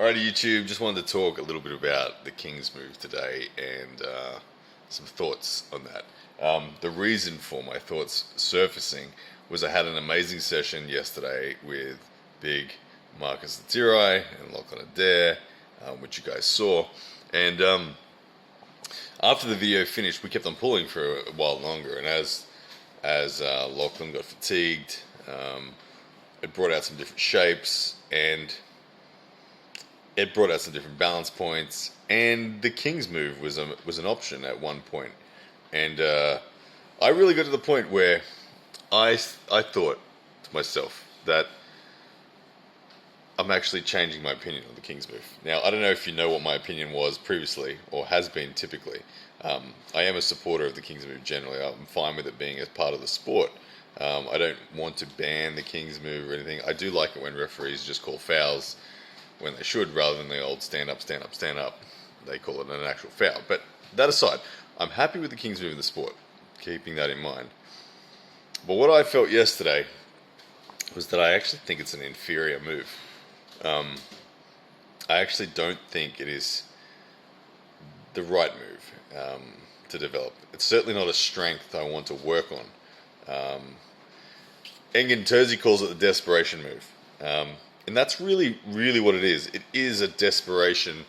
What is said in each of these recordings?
Alrighty, YouTube, just wanted to talk a little bit about the King's move today and some thoughts on that. The reason for my thoughts surfacing was I had an amazing session yesterday with big Marcus and Lachlan, which you guys saw. And after the video finished, we kept on pulling for a while longer. And as Lachlan got fatigued, it brought out some different shapes and it brought out some different balance points, and the King's move was an option at one point. And I really got to the point where I thought to myself that I'm actually changing my opinion on the King's move. Now, I don't know if you know what my opinion was previously, or has been typically. I am a supporter of the King's move generally. I'm fine with it being a part of the sport. I don't want to ban the King's move or anything. I do like it when referees just call fouls when they should, rather than the old stand up. They call it an actual foul. But that aside, I'm happy with the King's move in the sport, keeping that in mind. But what I felt yesterday was that I actually think it's an inferior move. I actually don't think it is the right move to develop. It's certainly not a strength I want to work on. Engin Terzi calls it the desperation move. And that's really, really what it is. It is a desperation,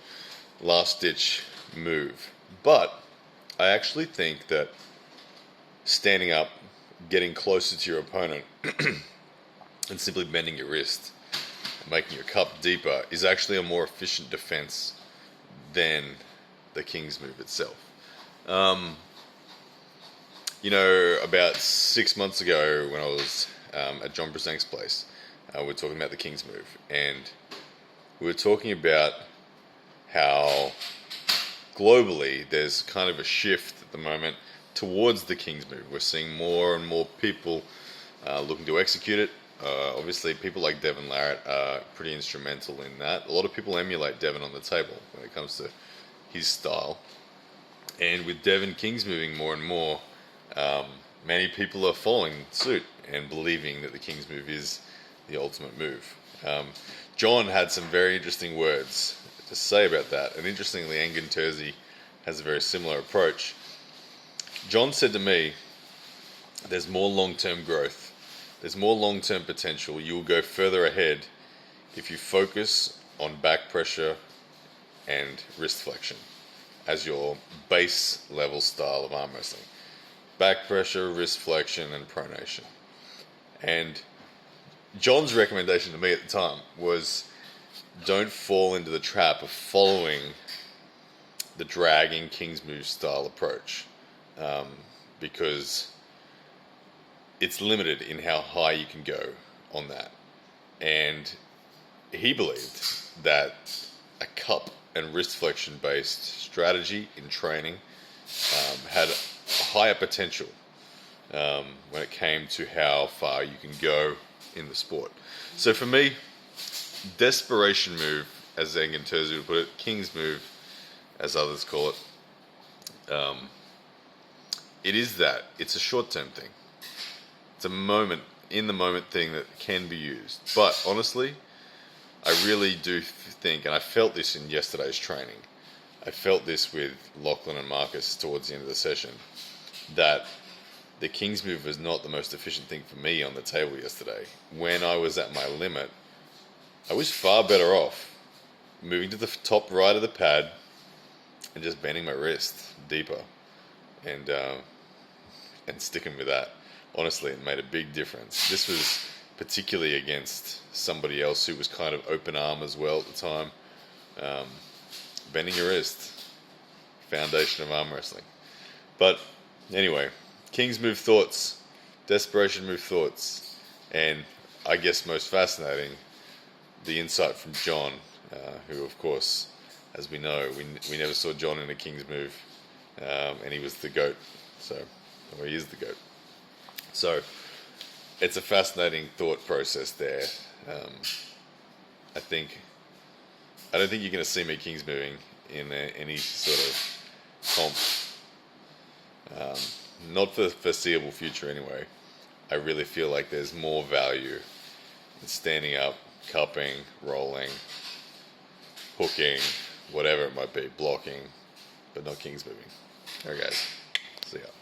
last-ditch move. But I actually think that standing up, getting closer to your opponent, and simply bending your wrist, and making your cup deeper, is actually a more efficient defense than the King's move itself. About 6 months ago when I was at John Brasank's place, we were talking about the King's move, and we were talking about how globally there's kind of a shift at the moment towards the King's move. We're seeing more and more people looking to execute it. Obviously, people like Devin Larratt are pretty instrumental in that. A lot of people emulate Devin on the table when it comes to his style. And with Devin King's moving more and more, many people are following suit and believing that the King's move is the ultimate move. John had some very interesting words to say about that, and interestingly, Engin Terzi has a very similar approach. John said to me, there's more long-term growth, there's more long-term potential, you'll go further ahead if you focus on back pressure and wrist flexion as your base level style of arm wrestling. Back pressure, wrist flexion, and pronation. And John's recommendation to me at the time was don't fall into the trap of following the dragging King's move style approach, because it's limited in how high you can go on that. And he believed that a cup and wrist flexion based strategy in training had a higher potential when it came to how far you can go in the sport. So for me, desperation move, as Engin Terzi would put it, King's move, as others call it, it is that. It's a short-term thing. It's a moment, in-the-moment thing that can be used. But honestly, I really do think, and I felt this in yesterday's training, I felt this with Lachlan and Marcus towards the end of the session, that the King's move was not the most efficient thing for me on the table yesterday. When I was at my limit, I was far better off moving to the top right of the pad and just bending my wrist deeper and sticking with that. Honestly, it made a big difference. This was particularly against somebody else who was kind of open arm as well at the time. Bending your wrist, foundation of arm wrestling. But anyway, King's move thoughts, desperation move thoughts, and I guess most fascinating, the insight from John, who of course, as we know, we never saw John in a King's move, and he was the GOAT, or he is the GOAT. So it's a fascinating thought process there. I don't think you're going to see me King's moving in any sort of comp. Not for the foreseeable future anyway. I really feel like there's more value in standing up, cupping, rolling, hooking, whatever it might be, blocking, but not kings moving. Alright guys, see ya.